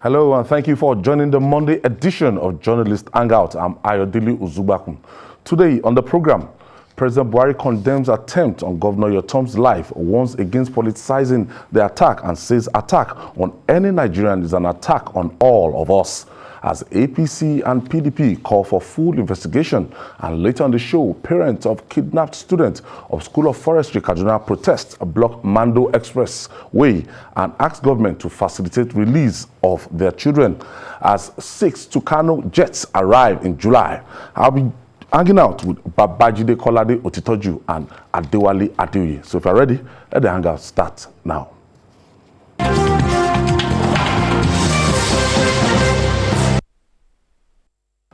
Hello, and thank you for joining the Monday edition of Journalists Hangout. I'm Ayodele Uzubakun. Today on the program, President Buhari condemns attempt on Governor Ortom's life, warns against politicizing the attack, and says attack on any Nigerian is an attack on all of us. As APC and PDP call for full investigation. And later on the show, parents of kidnapped students of School of Forestry Kaduna protest block Mando Express Way and ask government to facilitate release of their children as 6 Tucano jets arrive in July. I'll be hanging out with Babajide Kolade Otitoju and Adewale Adeoye. So if you're ready, let the hangout start now.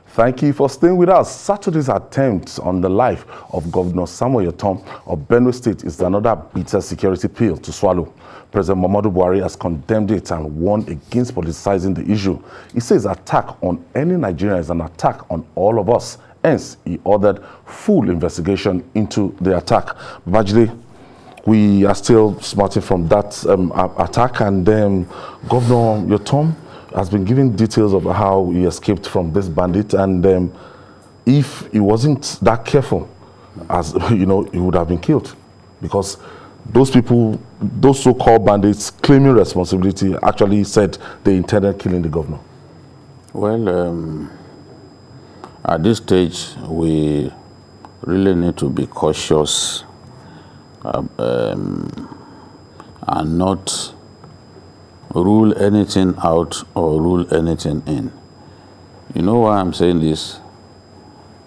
Thank you for staying with us. Saturday's attempt on the life of Governor Samuel Ortom of Benue State is another bitter security pill to swallow. President Muhammadu Buhari has condemned it and warned against politicizing the issue. He says attack on any Nigerian is an attack on all of us. Hence, he ordered full investigation into the attack. Babajide, we are still smarting from that attack, and Governor Ortom has been giving details of how he escaped from this bandit, and if he wasn't that careful, as you know, he would have been killed, because those people, those so-called bandits claiming responsibility, actually said they intended killing the governor. Well, at this stage, we really need to be cautious and not rule anything out or rule anything in. You know why I'm saying this?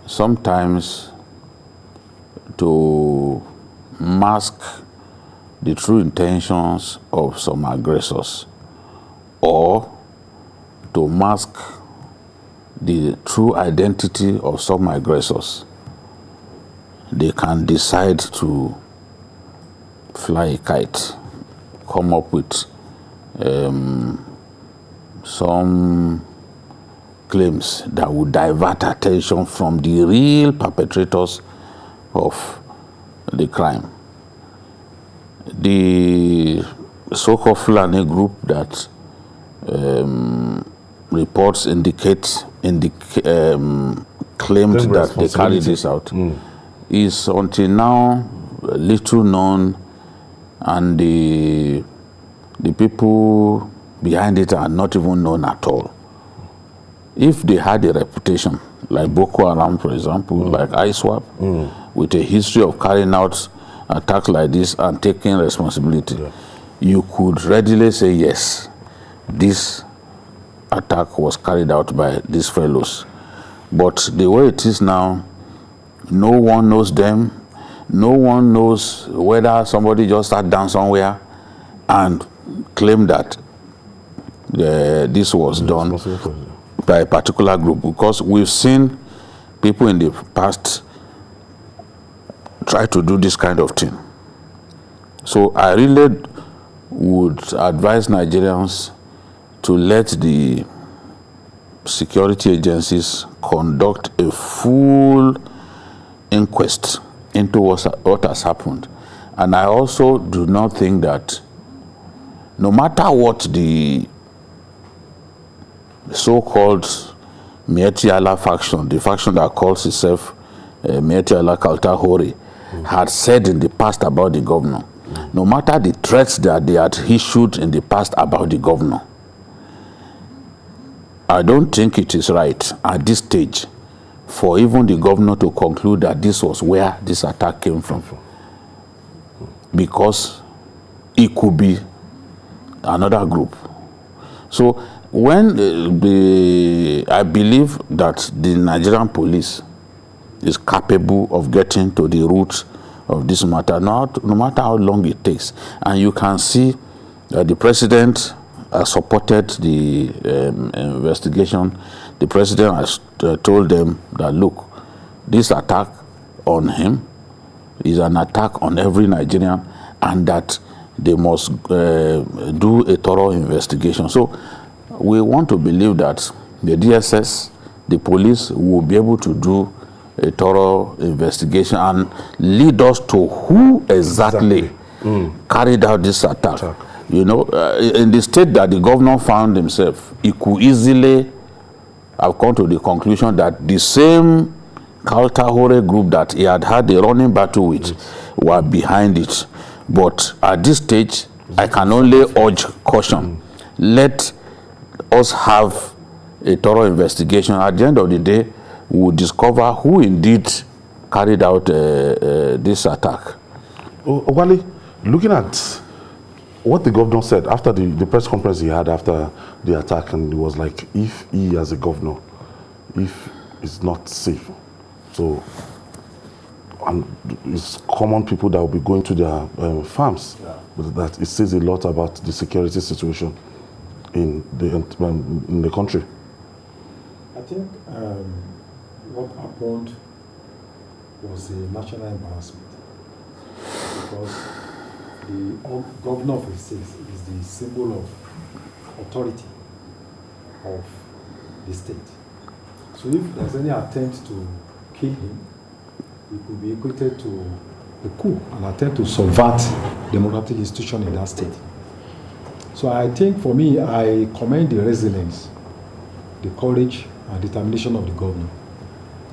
Sometimes to mask the true intentions of some aggressors, or to mask the true identity of some aggressors, they can decide to fly a kite, come up with some claims that would divert attention from the real perpetrators of the crime. The so-called Fulani group that reports claimed that they carried this out is until now little known, and the people behind it are not even known at all. If they had a reputation, like Boko Haram, for example, like ISWAP, with a history of carrying out attacks like this and taking responsibility, you could readily say, yes, this attack was carried out by these fellows. But the way it is now, no one knows them. No one knows whether somebody just sat down somewhere and claim that this was done by a particular group, because we've seen people in the past try to do this kind of thing. So I really would advise Nigerians to let the security agencies conduct a full inquest into what has happened. And I also do not think that no matter what the so-called Miyetti Allah faction, the faction that calls itself Miyetti Allah Kalta Hori, had said in the past about the governor, no matter the threats that they had issued in the past about the governor, I don't think it is right at this stage for even the governor to conclude that this was where this attack came from, because it could be another group. So when I believe that the Nigerian police is capable of getting to the root of this matter, no matter how long it takes. And you can see that the president has supported the investigation. The president has told them that, look, this attack on him is an attack on every Nigerian, and that they must do a thorough investigation. So we want to believe that the DSS, the police, will be able to do a thorough investigation and lead us to who exactly carried out this attack. You know, in the state that the governor found himself, he could easily have come to the conclusion that the same Kaltahore group that he had a running battle with were behind it. But at this stage, I can only urge caution. Let us have a thorough investigation. At the end of the day, we will discover who indeed carried out this attack. Wale, looking at what the governor said after the press conference he had after the attack, and it was like, if he as a governor, if it's not safe, so and it's common people that will be going to their farms, but that it says a lot about the security situation in the country. I think what happened was a national embarrassment, because the governor of a state is the symbol of authority of the state. So if there's any attempt to kill him, it could be equated to a coup, an attempt to subvert democratic institution in that state. So I think, for me, I commend the resilience, the courage and determination of the governor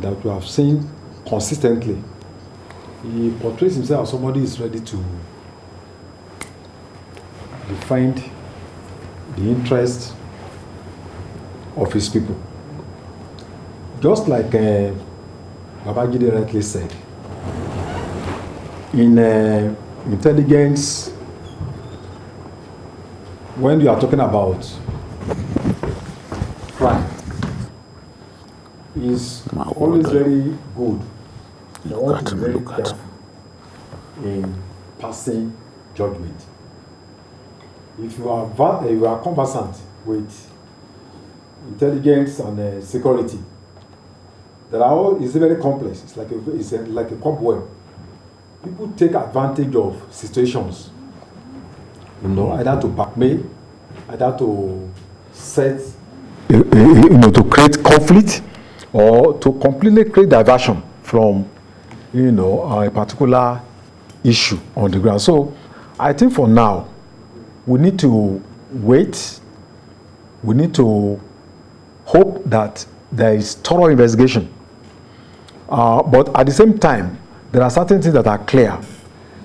that we have seen consistently. He portrays himself as somebody who is ready to defend the interest of his people. Just like Babajide rightly said, in intelligence, when you are talking about crime, is always very good. You want to be very careful in passing judgment. If you are conversant with intelligence and security, it's very complex. It's like a cobweb. People take advantage of situations, either to blackmail, either to set, to create conflict, or to completely create diversion from, a particular issue on the ground. So, I think for now, we need to wait. We need to hope that there is thorough investigation. But at the same time, there are certain things that are clear.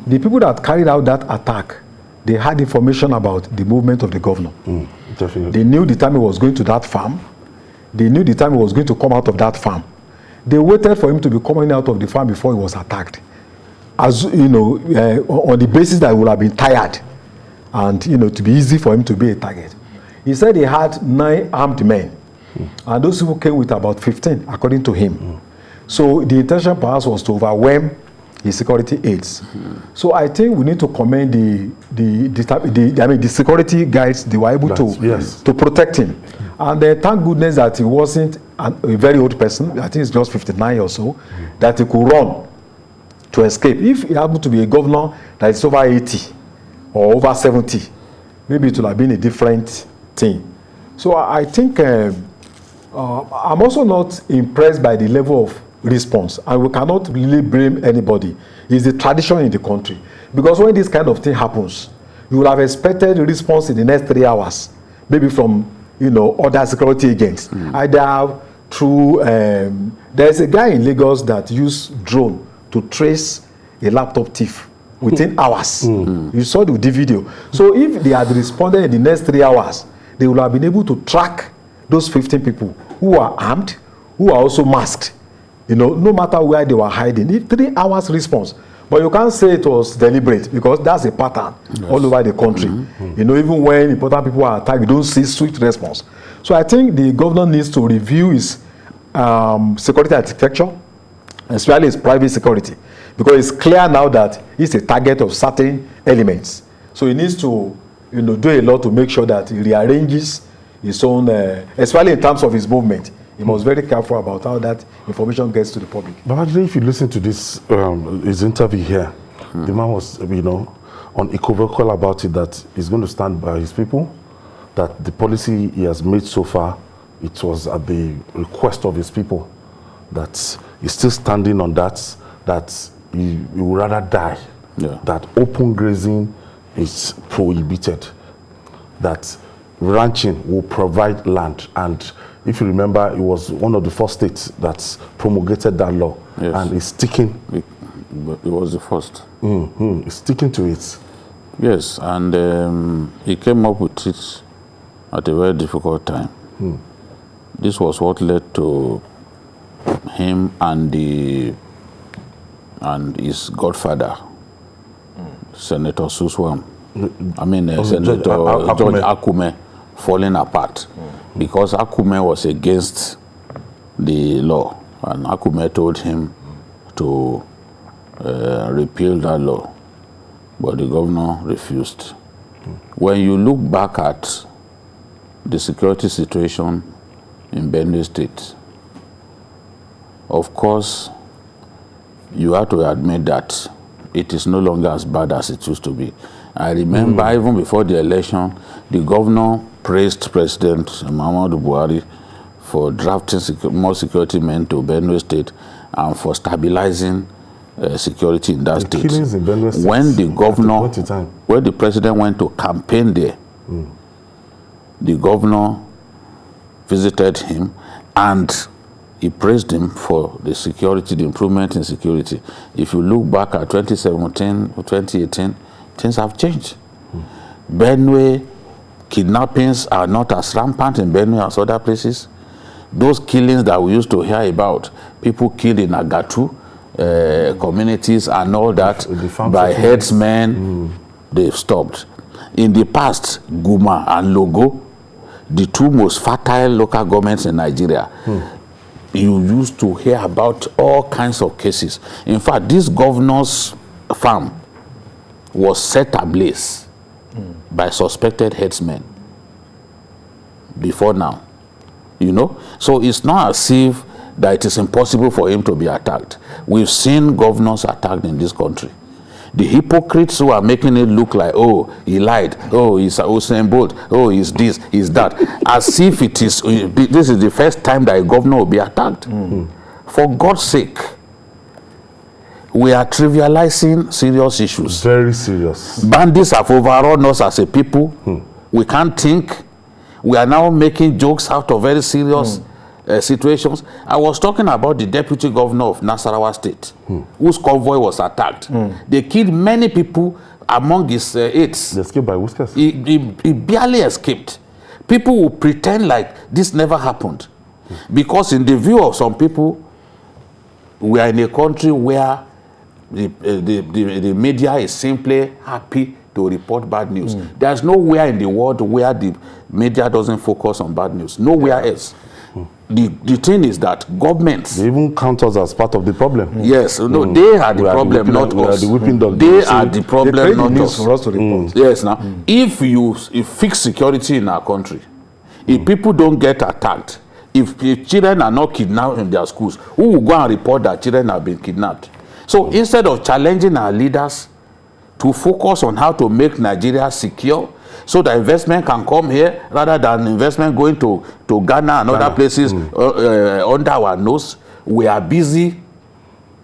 The people that carried out that attack, they had information about the movement of the governor. Definitely. They knew the time he was going to that farm. They knew the time he was going to come out of that farm. They waited for him to be coming out of the farm before he was attacked. As on the basis that he would have been tired and to be easy for him to be a target. He said he had 9 armed men, and those people came with about 15, according to him. So the intention perhaps was to overwhelm his security aides. So I think we need to commend the security guys. They were able to protect him, and thank goodness that he wasn't a very old person. I think it's just 59 or so, that he could run to escape. If he happened to be a governor that is over 80 or over 70, maybe it would have been a different thing. So I think I'm also not impressed by the level of response, and we cannot really blame anybody. It's the tradition in the country, because when this kind of thing happens, you would have expected a response in the next 3 hours, maybe from other security agents, either through there's a guy in Lagos that used drone to trace a laptop thief within hours. You saw the video. So if they had responded in the next 3 hours, they would have been able to track those 15 people who are armed, who are also masked, no matter where they were hiding. If 3 hours response, but you can't say it was deliberate, because that's a pattern all over the country. Even when important people are attacked, you don't see swift response. So I think the governor needs to review his security architecture, especially his private security, because it's clear now that he's a target of certain elements. So he needs to do a lot to make sure that he rearranges his own, especially in terms of his movement. He must be very careful about how that information gets to the public. But if you listen to this, his interview here, the man was, unequivocal about it, that he's going to stand by his people, that the policy he has made so far, it was at the request of his people, that he's still standing on that, that he would rather die, that open grazing is prohibited, that ranching will provide land. And if you remember, it was one of the first states that promulgated that law. Yes. And it's sticking. It was the first. It's sticking to it. Yes, and he came up with it at a very difficult time. This was what led to him and his godfather, Senator Suswam. Senator George Akume falling apart because Akume was against the law, and Akume told him to repeal that law, but the governor refused. When you look back at the security situation in Benue State, of course, you have to admit that it is no longer as bad as it used to be. I remember even before the election, the governor praised President Muhammadu Buhari for drafting more security men to Benue State and for stabilizing security in that state. Killings in Benue State. When the governor, when the president went to campaign there, the governor visited him and he praised him for the security, the improvement in security. If you look back at 2017 or 2018, things have changed. Benue kidnappings are not as rampant in Benue as other places. Those killings that we used to hear about, people killed in Agatu, communities and all that by herdsmen, they've stopped. In the past, Guma and Logo, the two most fertile local governments in Nigeria, you used to hear about all kinds of cases. In fact, this governor's farm was set ablaze by suspected herdsmen before now. You know? So it's not as if that it is impossible for him to be attacked. We've seen governors attacked in this country. The hypocrites who are making it look like, oh, he lied, oh, he's Usain Bolt, oh, he's this, he's that, as if this is the first time that a governor will be attacked. For God's sake, we are trivializing serious issues. Very serious. Bandits have overrun us as a people. We can't think. We are now making jokes out of very serious situations. I was talking about the deputy governor of Nasarawa State, whose convoy was attacked. They killed many people among his aides. They escaped by whiskers. He barely escaped. People will pretend like this never happened. Because in the view of some people, we are in a country where the media is simply happy to report bad news. There's nowhere in the world where the media doesn't focus on bad news. Nowhere else. The thing is that governments... They even count us as part of the problem. Yes, no, they are the problem, not us. The whipping dog. They are the problem, not us. For us to report. Yes, now, if you fix security in our country, if people don't get attacked, if children are not kidnapped in their schools, who will go and report that children have been kidnapped? So instead of challenging our leaders to focus on how to make Nigeria secure, so that investment can come here rather than investment going to Ghana and other places under our nose, we are busy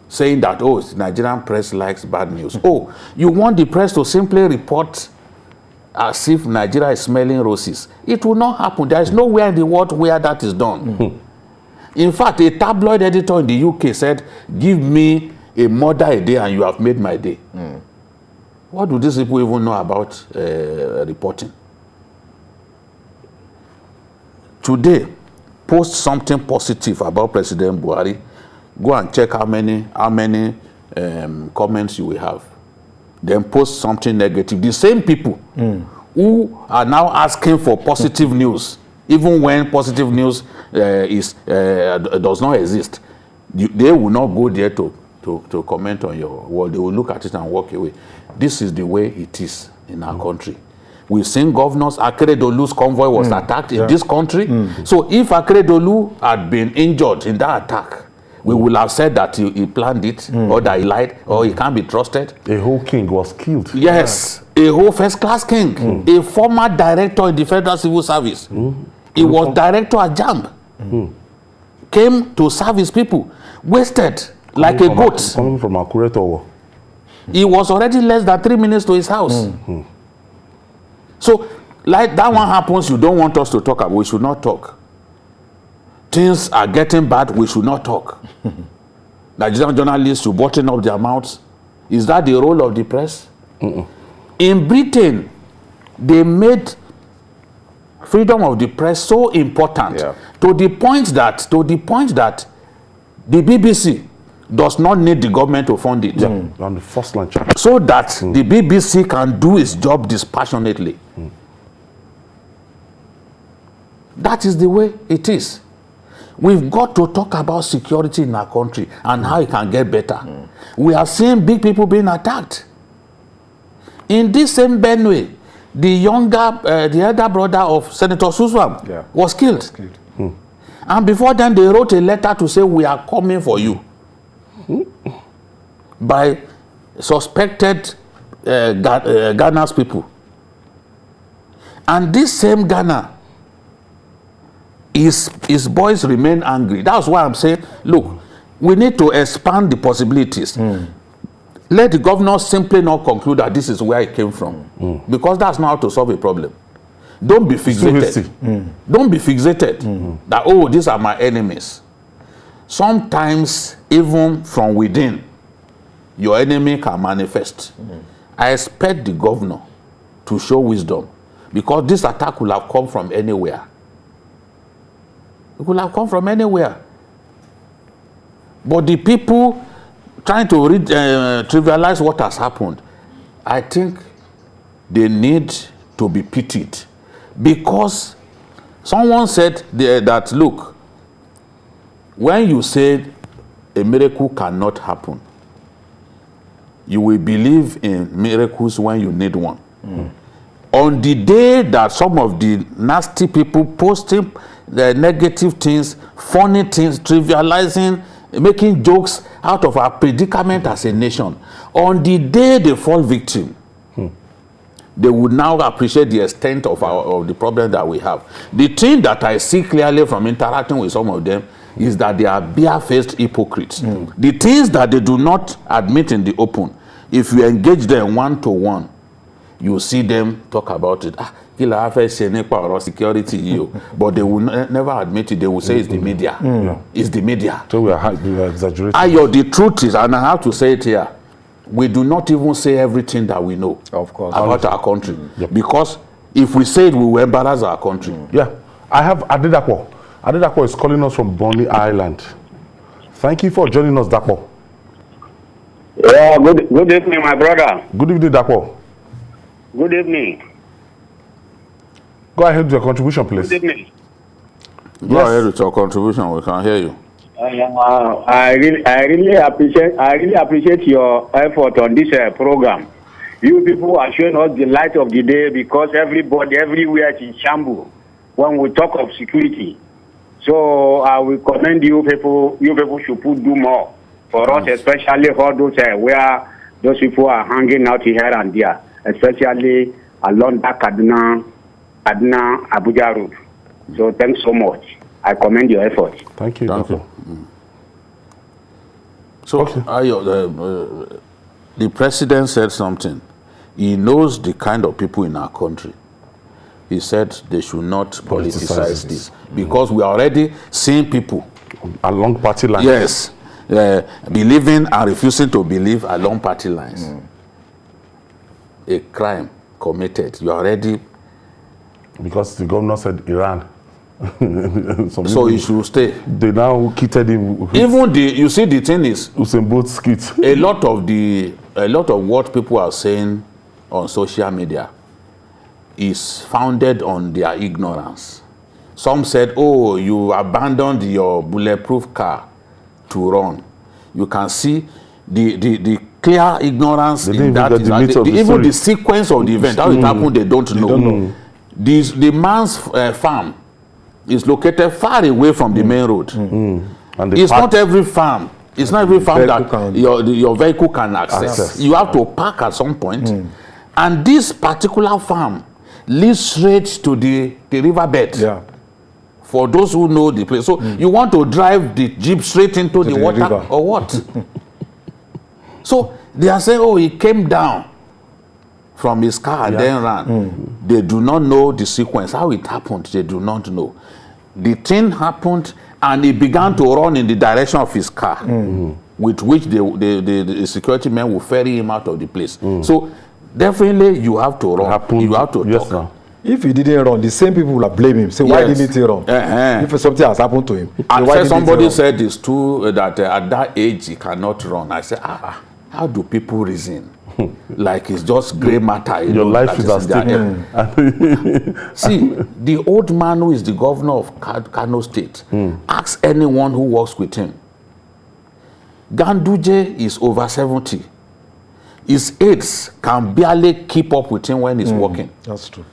saying that, oh, Nigerian press likes bad news. Oh, you want the press to simply report as if Nigeria is smelling roses. It will not happen. There is nowhere in the world where that is done. In fact, a tabloid editor in the UK said, give me a murder a day and you have made my day. What do these people even know about reporting? Today, post something positive about President Buhari. Go and check how many comments you will have. Then post something negative. The same people who are now asking for positive news, even when positive news does not exist, they will not go there to comment on your word. They will look at it and walk away. This is the way it is in our country. We've seen governors. Akeredolu's convoy was attacked in this country. So if Akeredolu had been injured in that attack, we would have said that he planned it, or that he lied, or he can't be trusted. A whole king was killed. Yes, a whole first-class king, a former director in the Federal Civil Service. He was director at JAMB. Came to serve his people, wasted like a goat. Coming from Akure Tower. He was already less than 3 minutes to his house. So like that one happens, you don't want us to talk about, we should not talk. Things are getting bad, we should not talk. Nigerian journalists should button up their mouths. Is that the role of the press? In Britain, they made freedom of the press so important to the point that the BBC does not need the government to fund it. On the first line. So that the BBC can do its job dispassionately. That is the way it is. We've got to talk about security in our country and how it can get better. We have seen big people being attacked. In this same Benue, the elder brother of Senator Suswam was killed. And before then, they wrote a letter to say, we are coming for you. By suspected Ghana's people. And this same Ghana, his boys remain angry. That's why I'm saying, look, we need to expand the possibilities. Let the governor simply not conclude that this is where it came from. Because that's not how to solve a problem. Don't be fixated. Don't be fixated that, oh, these are my enemies. Sometimes, even from within, your enemy can manifest. I expect the governor to show wisdom, because this attack will have come from anywhere. It could have come from anywhere. But the people trying to trivialize what has happened, I think they need to be pitied. Because someone said that, look, when you said a miracle cannot happen, you will believe in miracles when you need one. On the day that some of the nasty people posting the negative things, funny things, trivializing, making jokes out of our predicament as a nation, on the day they fall victim, they would now appreciate the extent of the problem that we have. The thing that I see clearly from interacting with some of them is that they are bare-faced hypocrites. The things that they do not admit in the open, if you engage them one-to-one, you see them talk about it. Security, but they will never admit it. They will say it's the media. It's the media. So we are exaggerating. The truth is, and I have to say it here, we do not even say everything that we know about our country. Because if we say it, we will embarrass our country. I have Adedapo. Adedapo is calling us from Bonny Island. Thank you for joining us, Dapo. Yeah, good evening, my brother. Good evening, Dapo. Good evening. Go ahead with your contribution, please. Good evening. Go ahead with your contribution. We can hear you. I really appreciate your effort on this program. You people are showing us the light of the day, because everybody everywhere is in shambles when we talk of security. So I will commend you people. You people should do more for us, especially for those where those people are hanging out here and there, especially along that Kaduna Abuja road. So thanks so much. I commend your effort. Thank you. Thank you. So the president said something. He knows the kind of people in our country. He said they should not politicize this, because we are already seeing people along party lines. Yes, believing and refusing to believe along party lines. A crime committed. You are already, because the governor said Iran. So he should stay. They now kitted him. Even you see, the thing is, Usain Bolt skit. a lot of what people are saying on social media is founded on their ignorance. Some said, "Oh, you abandoned your bulletproof car to run." You can see the clear ignorance in that. Even the sequence of the event, how it happened, they don't know. The man's farm is located far away from the main road. And it's not every farm. It's not every farm that your vehicle can access. You have to park at some point. And this particular farm leads straight to the riverbed. For those who know the place. So you want to drive the jeep straight into the water river, or what? So they are saying, oh, he came down from his car and then ran. They do not know the sequence. How it happened, they do not know. The thing happened and he began to run in the direction of his car, with which the security men will ferry him out of the place. So definitely you have to run. You have to talk. Sir. If he didn't run, the same people will blame him. Say, why didn't he run? If something has happened to him. And somebody said this too, that at that age he cannot run. I said, how do people reason? Like it's just grey matter. Your life is at stake. See, the old man who is the governor of Kano State, ask anyone who works with him. Ganduje is over 70. His aides can barely keep up with him when he's working. That's true.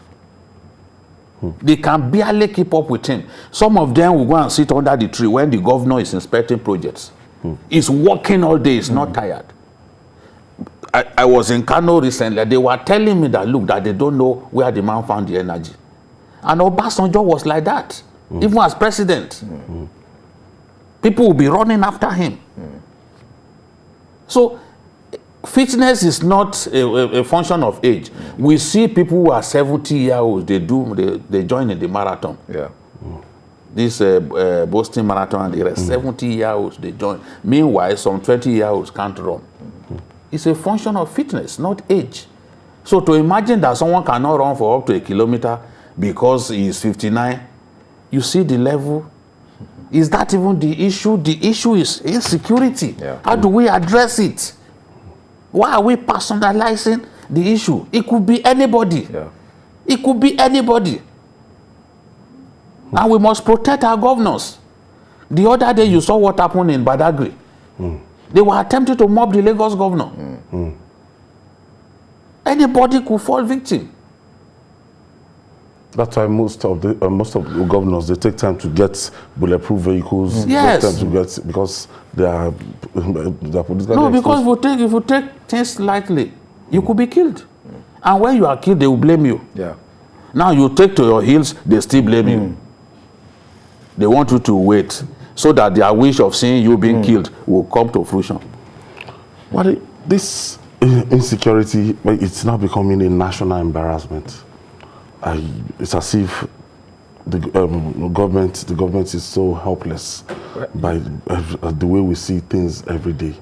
They can barely keep up with him. Some of them will go and sit under the tree when the governor is inspecting projects. He's working all day, he's not tired. I was in Kano recently. They were telling me that, look, that they don't know where the man found the energy. And Obasanjo was like that, even as president. People will be running after him. So fitness is not a function of age. We see people who are 70-year-olds, they join in the marathon. Yeah. This Boston Marathon and the rest, 70-year-olds, they join. Meanwhile, some 20-year-olds can't run. It's a function of fitness, not age. So to imagine that someone cannot run for up to 1 kilometer because he is 59, you see the level. Is that even the issue? The issue is insecurity. Yeah. How do we address it? Why are we personalizing the issue? It could be anybody. Yeah. It could be anybody. And we must protect our governors. The other day you saw what happened in Badagry. They were attempting to mob the Lagos governor. Anybody could fall victim. That's why most of the governors, they take time to get bulletproof vehicles. Yes. Take time to get, because they are politically No, because if you take things lightly, you could be killed. And when you are killed, they will blame you. Yeah. Now you take to your heels, they still blame you. They want you to wait so that their wish of seeing you being killed will come to fruition. Well, this insecurity, it's now becoming a national embarrassment. It's as if the government is so helpless by the way we see things every day.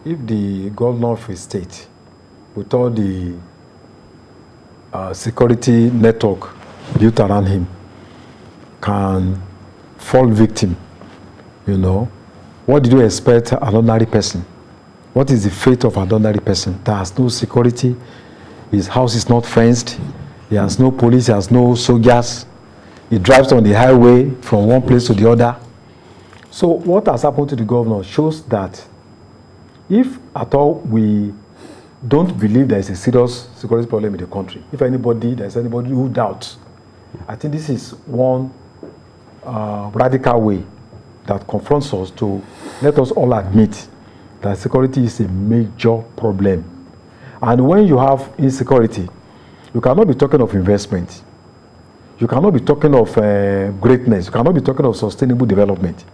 If the governor of a state, with all the security network built around him, can fall victim, what did you expect an ordinary person? What is the fate of an ordinary person that has no security? His house is not fenced. He has no police, he has no soldiers. He drives on the highway from one place to the other. So what has happened to the governor shows that if at all we don't believe there is a serious security problem in the country, if there's anybody who doubts, I think this is one radical way that confronts us to let us all admit that security is a major problem. And when you have insecurity, you cannot be talking of investment. You cannot be talking of greatness. You cannot be talking of sustainable development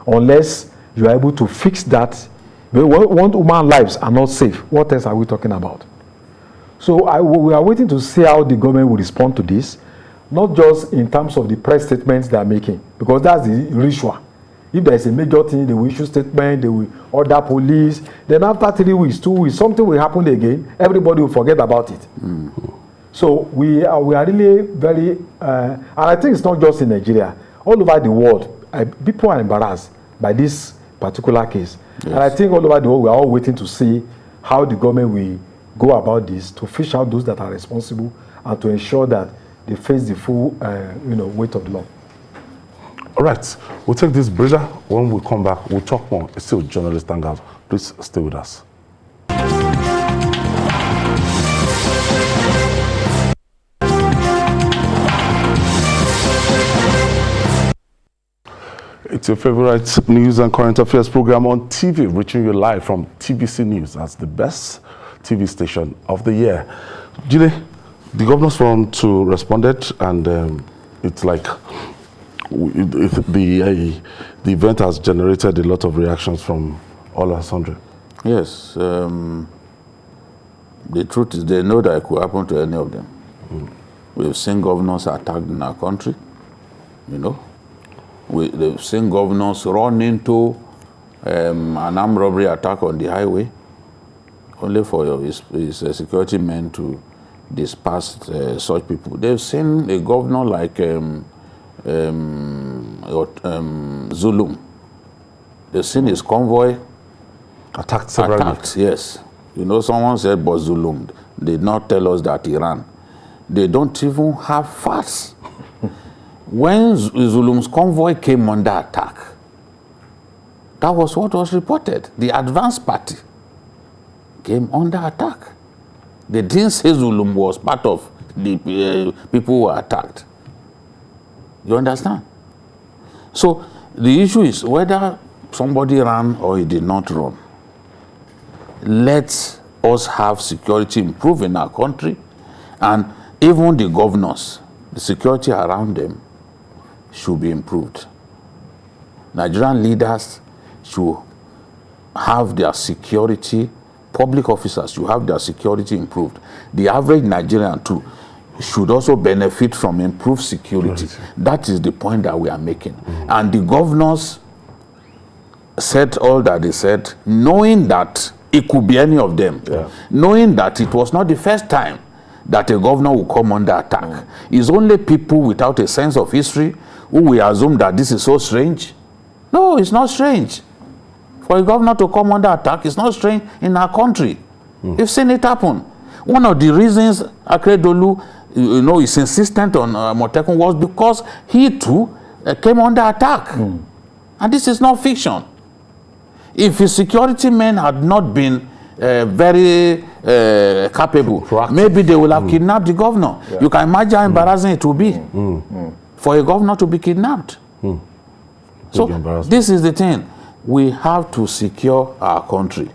unless you are able to fix that. When human lives are not safe, what else are we talking about? So we are waiting to see how the government will respond to this, not just in terms of the press statements they are making, because that's the ritual. If there is a major thing, they will issue statement, they will order police. Then after 3 weeks, 2 weeks, something will happen again. Everybody will forget about it. So we are really very, and I think it's not just in Nigeria. All over the world, people are embarrassed by this particular case. Yes. And I think all over the world, we are all waiting to see how the government will go about this to fish out those that are responsible and to ensure that they face the full, weight of the law. All right, we'll take this breather. When we come back, we'll talk more. It's still Journalists Hangout. Please stay with us. It's your favorite news and current affairs program on TV, reaching you live from TVC News as the best TV station of the year. Jide, the Governors Forum too responded, and it's like the event has generated a lot of reactions from all and sundry. Yes. The truth is they know that it could happen to any of them. We've seen governors attacked in our country, you know. They've seen governors run into an armed robbery attack on the highway, only for his security men to disperse such people. They've seen a governor like Zulum. They've seen his convoy attacked several attacked, yes. You know, someone said, but Zulum did not tell us that he ran. They don't even have facts. When Zulum's convoy came under attack, that was what was reported. The advanced party came under attack. They didn't say Zulum was part of the people who were attacked. You understand? So the issue is whether somebody ran or he did not run. Let us have security improve in our country, and even the governors, the security around them should be improved. Nigerian leaders should have their security, public officers should have their security improved. The average Nigerian too should also benefit from improved security. Right. That is the point that we are making. And the governors said all that they said, knowing that it could be any of them, knowing that it was not the first time that a governor will come under attack. It's only people without a sense of history who will assume that this is so strange. No, it's not strange. For a governor to come under attack, it's not strange in our country. We've seen it happen. One of the reasons Akeredolu, you know, is insistent on Motekun was because he too came under attack. And this is not fiction. If his security men had not been very capable, proactive, maybe they will have kidnapped the governor. You can imagine how embarrassing it will be for a governor to be kidnapped. So this is the thing. We have to secure our country.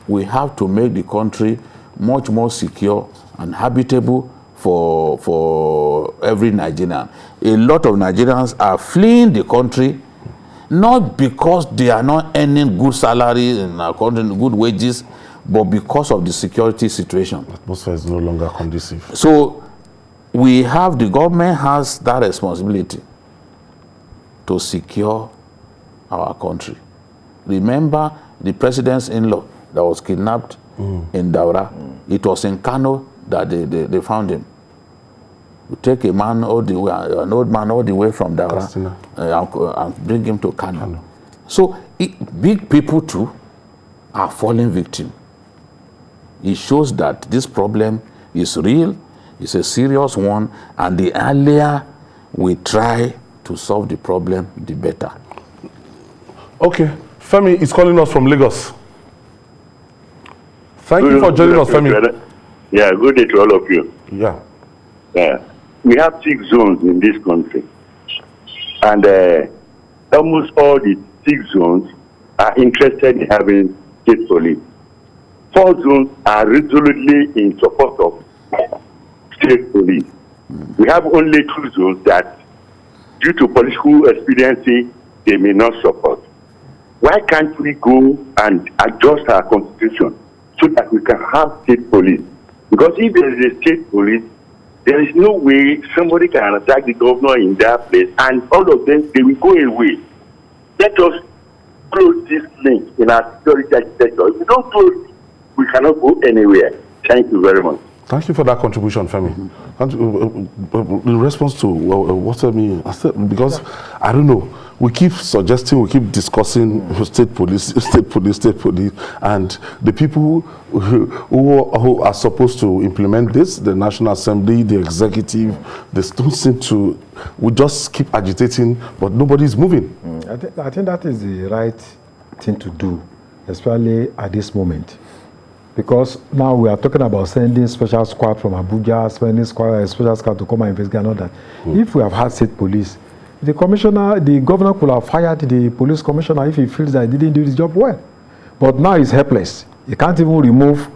We have to make the country much more secure and habitable for every Nigerian. A lot of Nigerians are fleeing the country not because they are not earning good salaries in our country, good wages, but because of the security situation. The atmosphere is no longer conducive. So the government has that responsibility to secure our country. Remember the president's in-law that was kidnapped in Daura? It was in Kano that they found him. You take a man all the way, an old man all the way from Daura and bring him to Kano. So big people too are falling victim. It shows that this problem is real, it's a serious one, and the earlier we try to solve the problem, the better. Okay, Femi is calling us from Lagos. Thank you for joining us, Femi. Yeah, good day to all of you. Yeah. We have 6 zones in this country, and almost all the 6 zones are interested in having state police. 4 zones are resolutely in support of state police. We have only 2 zones that, due to political expediency, they may not support. Why can't we go and adjust our constitution so that we can have state police? Because if there is a state police, there is no way somebody can attack the governor in that place, and all of them, they will go away. Let us close this link in our security architecture. If we don't close it, we cannot go anywhere. Thank you very much. Thank you for that contribution, Femi. In response to what I mean, because I don't know, we keep suggesting, we keep discussing state police, and the people who are supposed to implement this, the National Assembly, the executive, they don't seem to. We just keep agitating, but nobody is moving. I think that is the right thing to do, especially at this moment. Because now we are talking about sending special squad from Abuja, sending special squad to come and investigate and all that. If we have had state police, the governor could have fired the police commissioner if he feels that he didn't do his job well. But now he's helpless. He can't even remove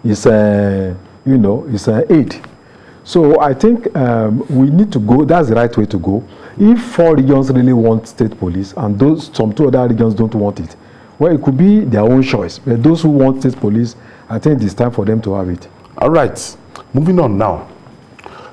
his, his aid. So I think we need to go. That's the right way to go. If 4 regions really want state police and some 2 other regions don't want it, well, it could be their own choice. But those who want state police, I think it's time for them to have it. All right, moving on now.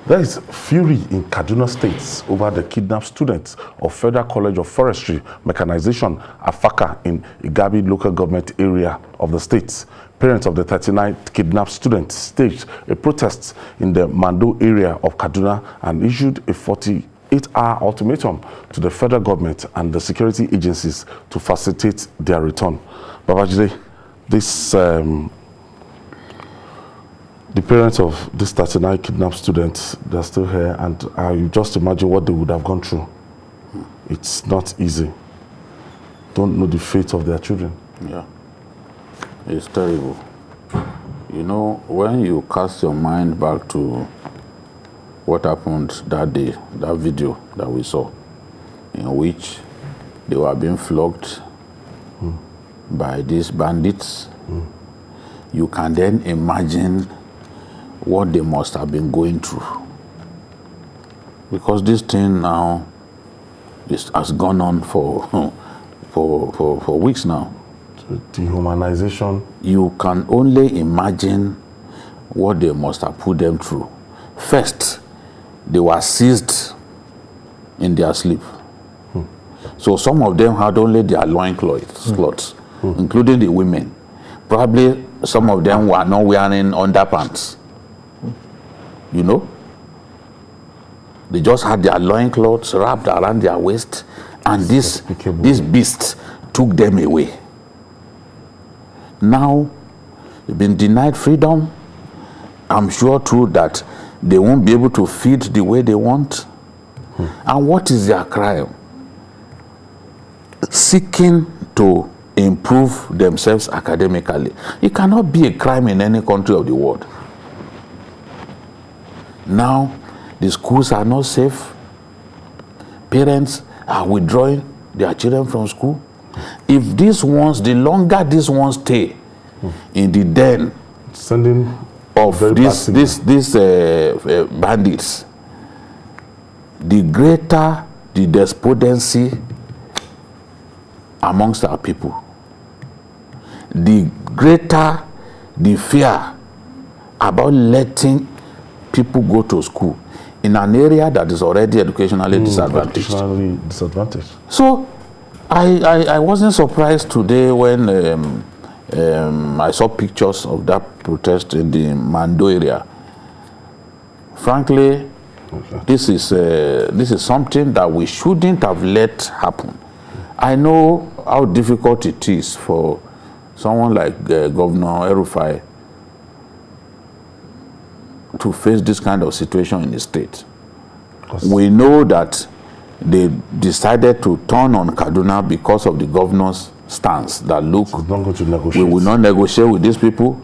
There is fury in Kaduna State over the kidnapped students of Federal College of Forestry Mechanization, Afaka, in Igabi local government area of the state. Parents of the 39 kidnapped students staged a protest in the Mando area of Kaduna and issued a 48-hour ultimatum to the federal government and the security agencies to facilitate their return. Babajide, this the parents of these 39 kidnapped students, they're still here, and you just imagine what they would have gone through. It's not easy. Don't know the fate of their children. Yeah, it's terrible. You know, when you cast your mind back to what happened that day, that video that we saw, in which they were being flogged by these bandits, you can then imagine what they must have been going through. Because this thing now has gone on for weeks now. Dehumanization. You can only imagine what they must have put them through. First, they were seized in their sleep. So some of them had only their loincloths, including the women. Probably some of them were not wearing underpants. You know? They just had their loincloths wrapped around their waist, and this beast took them away. Now, they've been denied freedom. I'm sure too that they won't be able to feed the way they want. And what is their crime? Seeking to improve themselves academically. It cannot be a crime in any country of the world. Now, the schools are not safe. Parents are withdrawing their children from school. If these ones, the longer these ones stay in the den sending of these bandits, the greater the despondency amongst our people, the greater the fear about letting people go to school in an area that is already educationally disadvantaged. So I wasn't surprised today when I saw pictures of that protest in the Mando area. Frankly, this is something that we shouldn't have let happen. I know how difficult it is for someone like Governor El-Rufai to face this kind of situation in the state. We know that they decided to turn on Kaduna because of the governor's stance that, look, we will not negotiate with these people.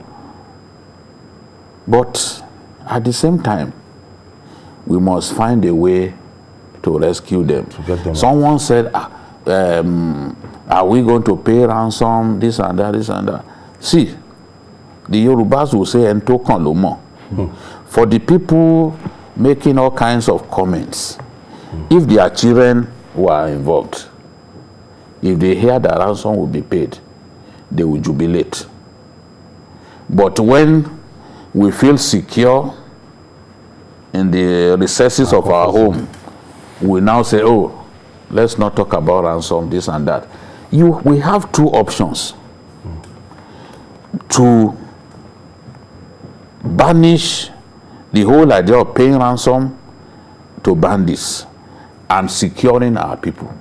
But at the same time, we must find a way to rescue them. Someone said, are we going to pay ransom, this and that, this and that? See, the Yorubas will say, "Ento kan lo mo." For the people making all kinds of comments, if their children were involved, if they hear that ransom will be paid, they will jubilate. But when we feel secure in the recesses of our home, we now say, oh, let's not talk about ransom, this and that. We have two options: to banish the whole idea of paying ransom to bandits and securing our people.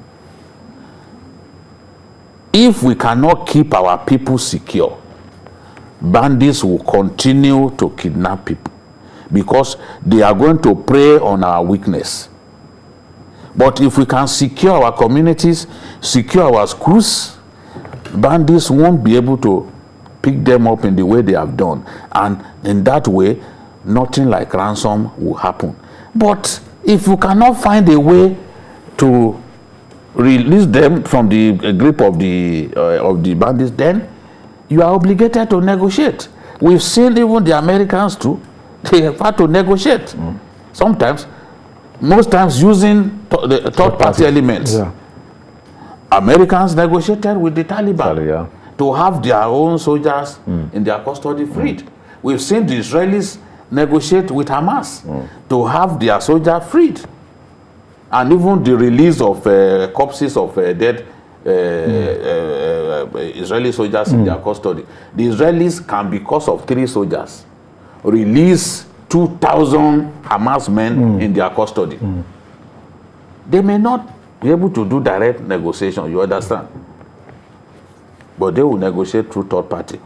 If we cannot keep our people secure, bandits will continue to kidnap people because they are going to prey on our weakness. But if we can secure our communities, secure our schools, bandits won't be able to pick them up in the way they have done. And in that way, nothing like ransom will happen. But if you cannot find a way to release them from the grip of the bandits, then you are obligated to negotiate. We've seen even the Americans too. They have had to negotiate. Sometimes, most times using the third-party elements. Yeah. Americans negotiated with the Taliban. to have their own soldiers in their custody freed. We've seen the Israelis negotiate with Hamas to have their soldiers freed. And even the release of corpses of dead Israeli soldiers in their custody. The Israelis can, because of 3 soldiers, release 2,000 Hamas men in their custody. They may not be able to do direct negotiation, you understand? But they will negotiate through third party.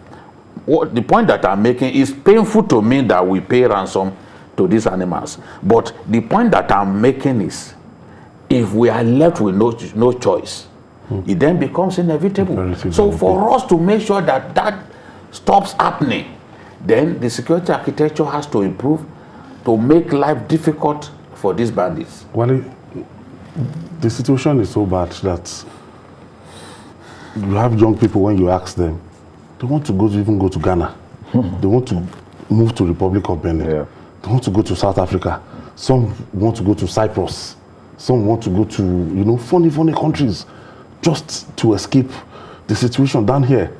The point that I'm making is painful to me that we pay ransom to these animals. But the point that I'm making is, if we are left with no choice, it then becomes inevitable. So for us to make sure that that stops happening, then the security architecture has to improve to make life difficult for these bandits. Well, the situation is so bad that you have young people, when you ask them, they want to even go to Ghana. They want to move to Republic of Benin. Yeah. They want to go to South Africa. Some want to go to Cyprus. Some want to go to, funny countries just to escape the situation down here.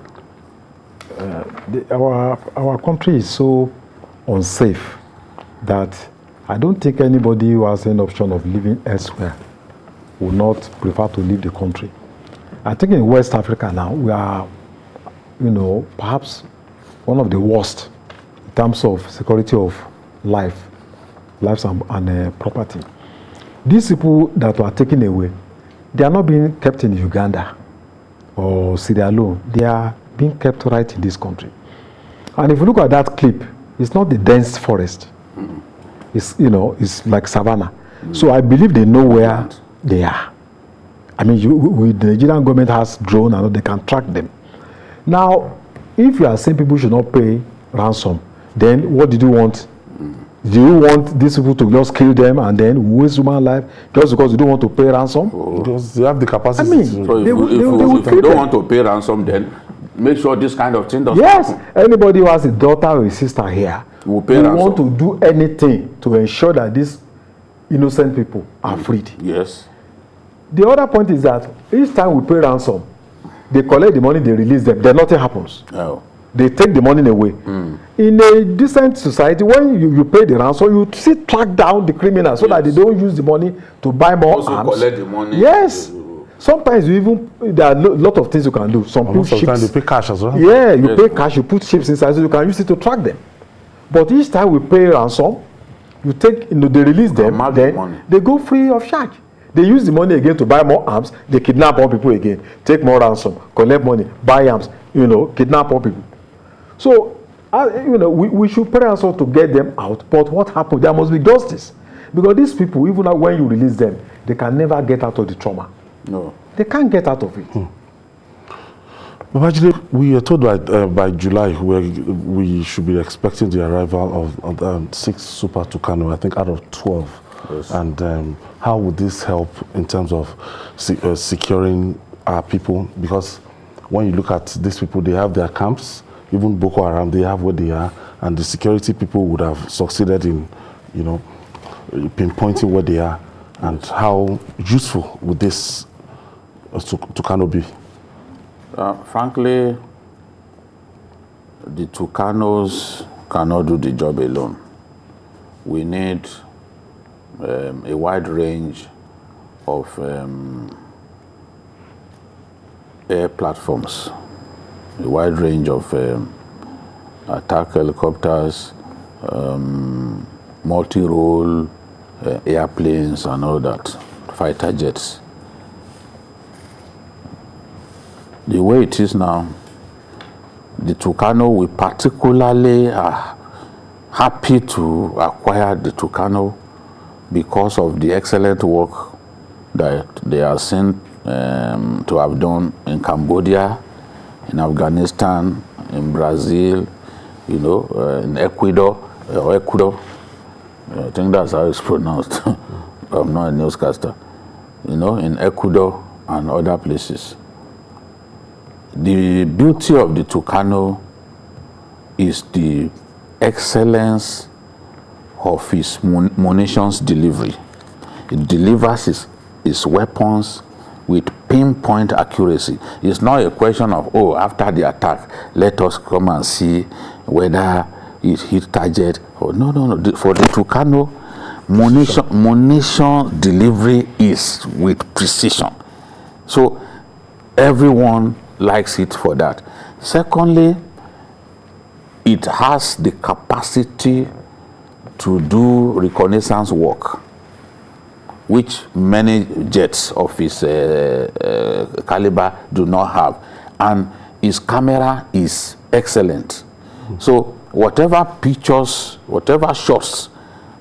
Our country is so unsafe that I don't think anybody who has an option of living elsewhere will not prefer to leave the country. I think in West Africa now, we are, perhaps one of the worst in terms of security of lives and property. These people that were taken away, they are not being kept in Uganda or Sierra Leone. They are being kept right in this country. And if you look at that clip, it's not the dense forest. It's, it's like savannah. So I believe they know where they are. I mean, the Nigerian government has drone and they can track them. Now, if you are saying people should not pay ransom, then what did you want? Do you want these people to just kill them and then waste human life just because you don't want to pay ransom? Because they have the capacity. I mean, so if you don't want to pay ransom, then make sure this kind of thing doesn't happen. Anybody who has a daughter or a sister here will pay ransom. Want to do anything to ensure that these innocent people are freed. Yes. The other point is that each time we pay ransom, they collect the money, they release them, then nothing happens. Oh. They take the money away. In a decent society, when you pay the ransom, you still track down the criminals so that they don't use the money to buy more also arms. Collect the money. Yes. Sometimes there are a lot of things you can do. Sometimes you pay cash as well. Yeah, you pay cash, you put ships inside so you can use it to track them. But each time we pay ransom, you take, they release them, then they go free of charge. They use the money again to buy more arms. They kidnap more people again, take more ransom, collect money, buy arms, kidnap more people. So, we should pray also to get them out. But what happened? There must be justice. Because these people, even when you release them, they can never get out of the trauma. No. They can't get out of it. But actually, we are told by July we should be expecting the arrival of 6 Super Tucano, I think out of 12. Yes. And how would this help in terms of securing our people? Because when you look at these people, they have their camps. Even Boko Haram, they have where they are, and the security people would have succeeded in, pinpointing where they are. And how useful would this Tucano be? Frankly, the Tucanos cannot do the job alone. We need a wide range of air platforms, a wide range of attack helicopters, multi-role airplanes and all that, fighter jets. The way it is now, the Tucano, we particularly are happy to acquire the Tucano because of the excellent work that they are seen to have done in Cambodia, in Afghanistan, in Brazil, in Ecuador. I think that's how it's pronounced. I'm not a newscaster. In Ecuador and other places. The beauty of the Tucano is the excellence of his munitions delivery. It delivers his weapons with pinpoint accuracy. It's not a question of, oh, after the attack, let us come and see whether it hit target. Or no. For the Tucano, munition delivery is with precision. So everyone likes it for that. Secondly, it has the capacity to do reconnaissance work, which many jets of its caliber do not have. And its camera is excellent. So whatever pictures, whatever shots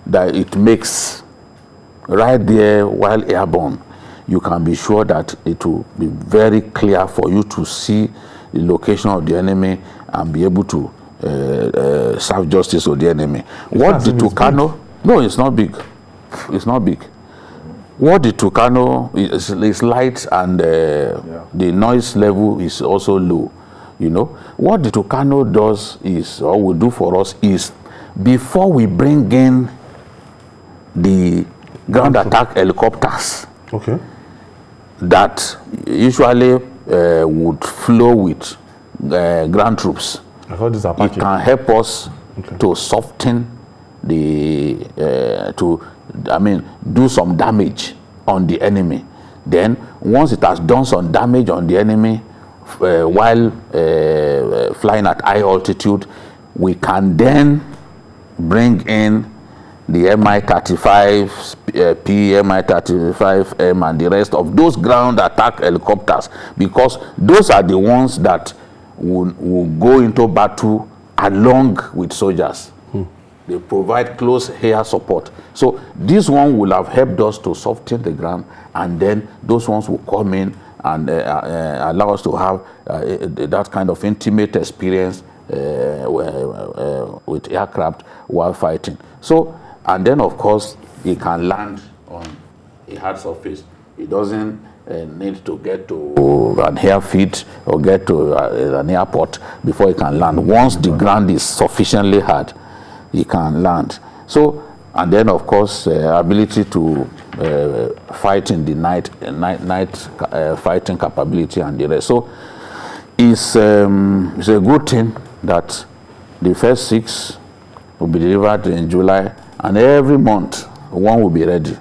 that it makes right there while airborne, you can be sure that it will be very clear for you to see the location of the enemy and be able to serve justice to the enemy. What the Tucano? No, it's not big. It's not big. What the Tucano is light, and the noise level is also low. You know what the Tucano does is, or will do for us, is before we bring in the ground attack helicopters, okay, that usually would flow with ground troops. I thought this Apache. It can help us to soften the do some damage on the enemy. Then once it has done some damage on the enemy while flying at high altitude, we can then bring in the Mi-35P, Mi-35M, and the rest of those ground attack helicopters, because those are the ones that will go into battle along with soldiers. They provide close air support. So this one will have helped us to soften the ground, and then those ones will come in and allow us to have that kind of intimate experience with aircraft while fighting. So, and then of course, it can land on a hard surface. It doesn't need to get to an airfield or get to an airport before it can land. Once the ground is sufficiently hard, it can land. So, and then of course, ability to fight in the night fighting capability and the rest. So, it's a good thing that the first 6 will be delivered in July, and every month one will be ready.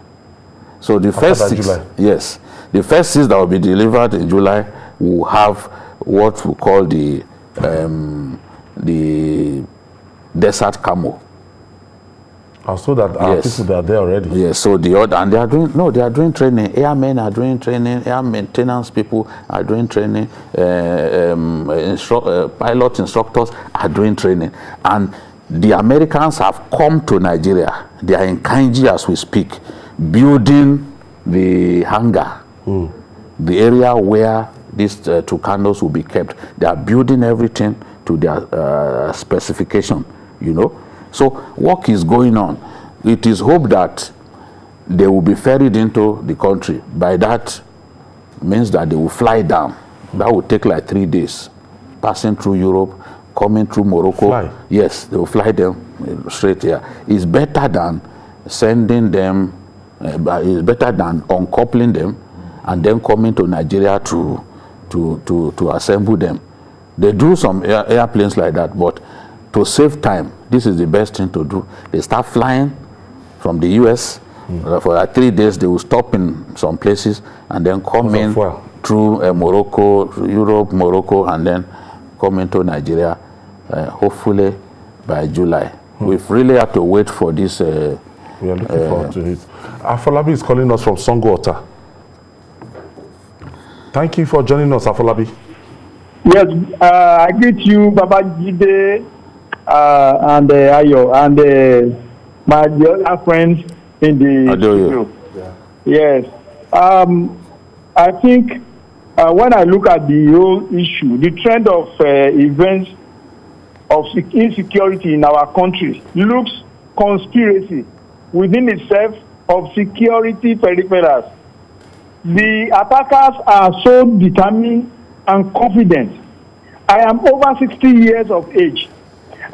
So the first 6, July. Yes, the first 6 that will be delivered in July will have what we call the desert camo. So that our people that are there already. Yes, so the other, and they are doing training. Airmen are doing training. Air maintenance people are doing training. Pilot instructors are doing training. And the Americans have come to Nigeria. They are in Kainji as we speak, building the hangar, the area where these Tucanos will be kept. They are building everything to their specification, you know. So work is going on. It is hoped that they will be ferried into the country. By that means that they will fly down. That will take like 3 days, passing through Europe, coming through Morocco. Fly. Yes, they will fly them straight here. It's better than sending them, it's better than uncoupling them and then coming to Nigeria to assemble them. They do some airplanes like that, but to save time, this is the best thing to do. They start flying from the US. For like 3 days, they will stop in some places and then come in through Morocco, Europe, Morocco, and then come into Nigeria, hopefully by July. We've really had to wait for this. We are looking forward to it. Afolabi is calling us from Sangota. Thank you for joining us, Afolabi. Yes, I greet you, Baba Jide, and Ayo, and my other friends in the studio. Yes. I think when I look at the whole issue, the trend of events of insecurity in our country looks conspiracy within itself of security peripherals. The attackers are so determined and confident. I am over 60 years of age.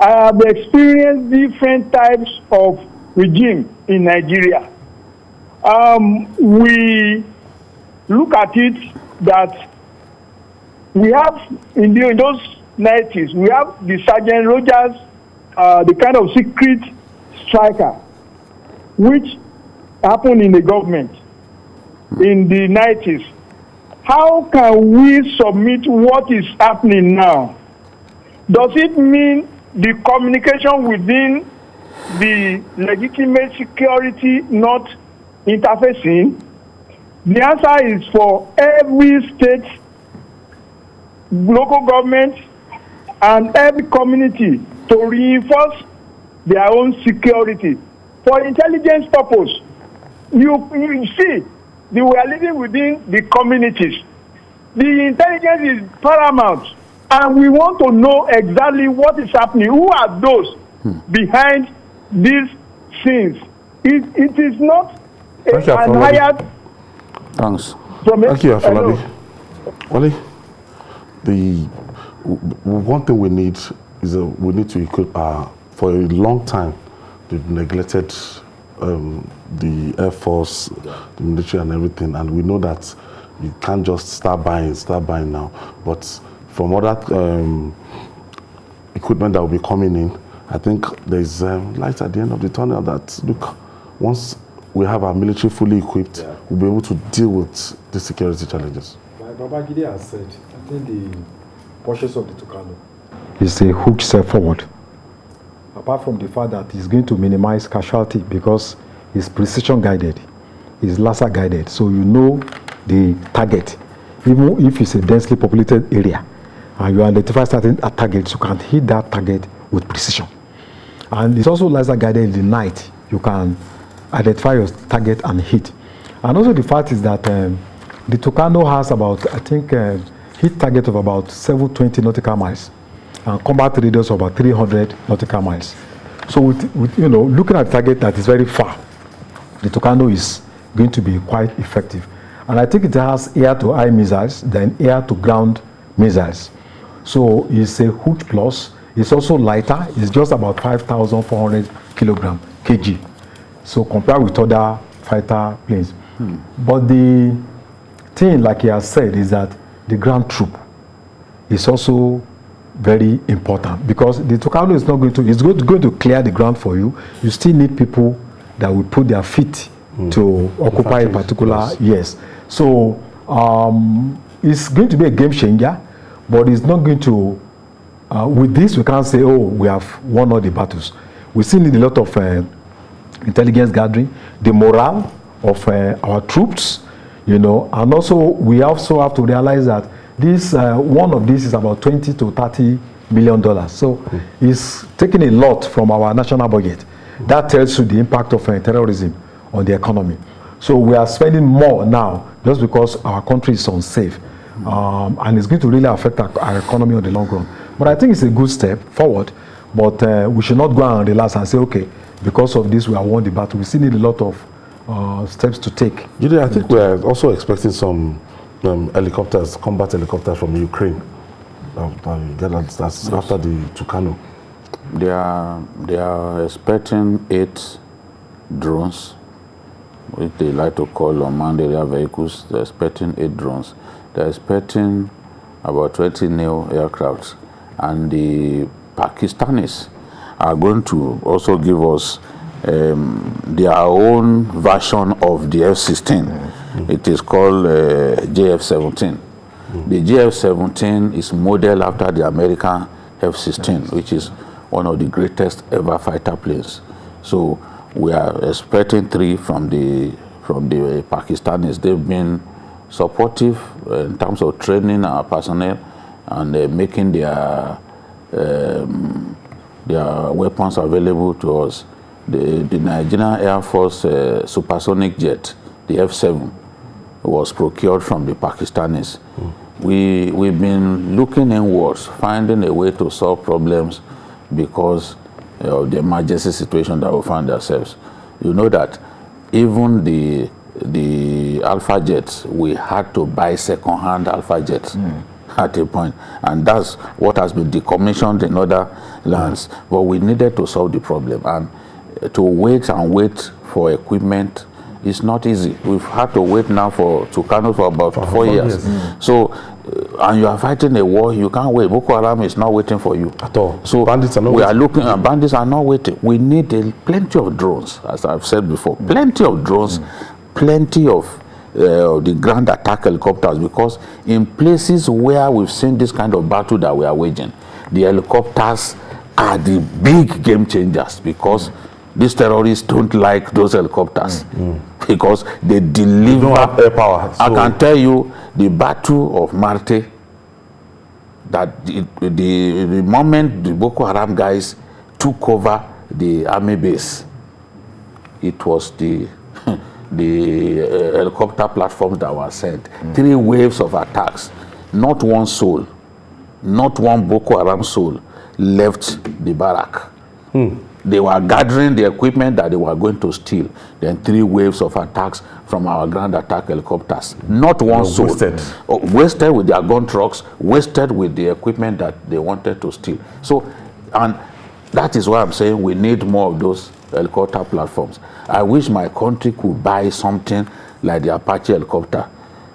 I have experienced different types of regime in Nigeria. We look at it that we have in those 90s, we have the Sergeant Rogers, the kind of secret striker, which happened in the government in the 90s. How can we submit what is happening now? Does it mean the communication within the legitimate security not interfacing? The answer is for every state, local government, and every community to reinforce their own security for intelligence purpose. You see, we are living within the communities. The intelligence is paramount, and we want to know exactly what is happening. Who are those behind these scenes? It is not an hired. Thanks. Thank you, Afolabi. Wale, the one thing we need is we need to equip for a long time they've neglected the Air Force, the military and everything, and we know that you can't just start buying now. But from other equipment that will be coming in, I think there's light at the end of the tunnel that, look, once we have our military fully equipped, we'll be able to deal with the security challenges. Like Babagide has said, I think the purchase of the Tucano is a huge step forward. Apart from the fact that it's going to minimize casualty because it's precision guided, it's laser guided, so you know the target. Even if it's a densely populated area and you identify certain targets, you can hit that target with precision. And it's also laser guided in the night. You can identify your target and hit. And also the fact is that the Tucano has about, I think, hit target of about 720 nautical miles and combat radius of about 300 nautical miles. So with you know, looking at a target that is very far, the Tucano is going to be quite effective. And I think it has air-to-air missiles, then air-to-ground missiles. So it's a huge plus. It's also lighter. It's just about 5,400 kg. So compared with other fighter planes. But the thing, like he has said, is that the ground troop is also very important, because the Tucano is not going to, it's going to clear the ground for you. You still need people that will put their feet to occupy a particular, yes. So it's going to be a game changer, but it's not going to, with this we can't say, oh, we have won all the battles. We still need a lot of intelligence gathering, the morale of our troops, you know, and also we also have to realize that this one of these is about $20 to $30 million. So it's taking a lot from our national budget. That tells you the impact of terrorism on the economy. So we are spending more now just because our country is unsafe, and it's going to really affect our economy on the long run. But I think it's a good step forward. But we should not go and relax and say, okay, because of this we have won the battle. We still need a lot of steps to take. I think we are also expecting some helicopters, combat helicopters from Ukraine. That's after the Tucano. They are expecting 8 drones, which they like to call unmanned aerial vehicles. They're expecting 8 drones. They're expecting about 20 new aircrafts, and the Pakistanis are going to also give us their own version of the F-16. It is called JF-17. The JF-17 is modeled after the American F-16, which is one of the greatest ever fighter planes. So we are expecting 3 from the Pakistanis. They've been supportive in terms of training our personnel and making their weapons available to us. The Nigerian Air Force supersonic jet, the F-7, was procured from the Pakistanis. We've been looking inwards, finding a way to solve problems because of the emergency situation that we find ourselves. You know that even the Alpha jets, we had to buy second-hand Alpha jets at a point, and that's what has been decommissioned in other lands. But we needed to solve the problem, and to wait for equipment It's not easy. We've had to wait now to Kano for about 4 years. So, and you are fighting a war, you can't wait. Boko Haram is not waiting for you. At all. So bandits are not we are looking at bandits are not waiting. We need plenty of drones, as I've said before. Plenty of drones, plenty of the ground attack helicopters, because in places where we've seen this kind of battle that we are waging, the helicopters are the big game changers, because these terrorists don't like those helicopters because they deliver. They don't have air power. I can tell you the battle of Marte, that the moment the Boko Haram guys took over the army base, it was the helicopter platforms that were sent. 3 waves of attacks. Not one soul, not one Boko Haram soul left the barrack. They were gathering the equipment that they were going to steal. Then 3 waves of attacks from our ground attack helicopters. Not one soul. Wasted with their gun trucks, wasted with the equipment that they wanted to steal. So, and that is why I'm saying we need more of those helicopter platforms. I wish my country could buy something like the Apache helicopter,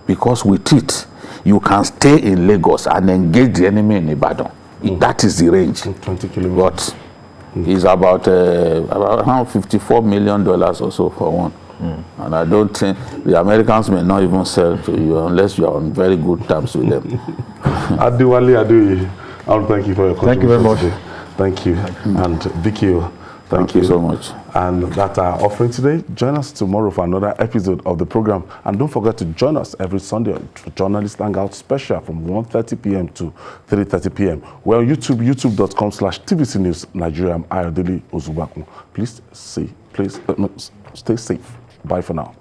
because with it, you can stay in Lagos and engage the enemy in Ibadan. That is the range. 20 kilometers. But it's about $54 million or so for one. And I don't think the Americans may not even sell to you unless you are on very good terms with them. Adewale Adeoye, I want to thank you for your contribution. Thank you very much. Today. Thank you. And Vicky, Thank you so much. And that's our offering today. Join us tomorrow for another episode of the program. And don't forget to join us every Sunday for Journalists Hangout special from 1:30 p.m. to 3:30 p.m. We're on YouTube, youtube.com/TVC News Nigeria. I'm Ayodele Ozubaku. Please stay safe. Bye for now.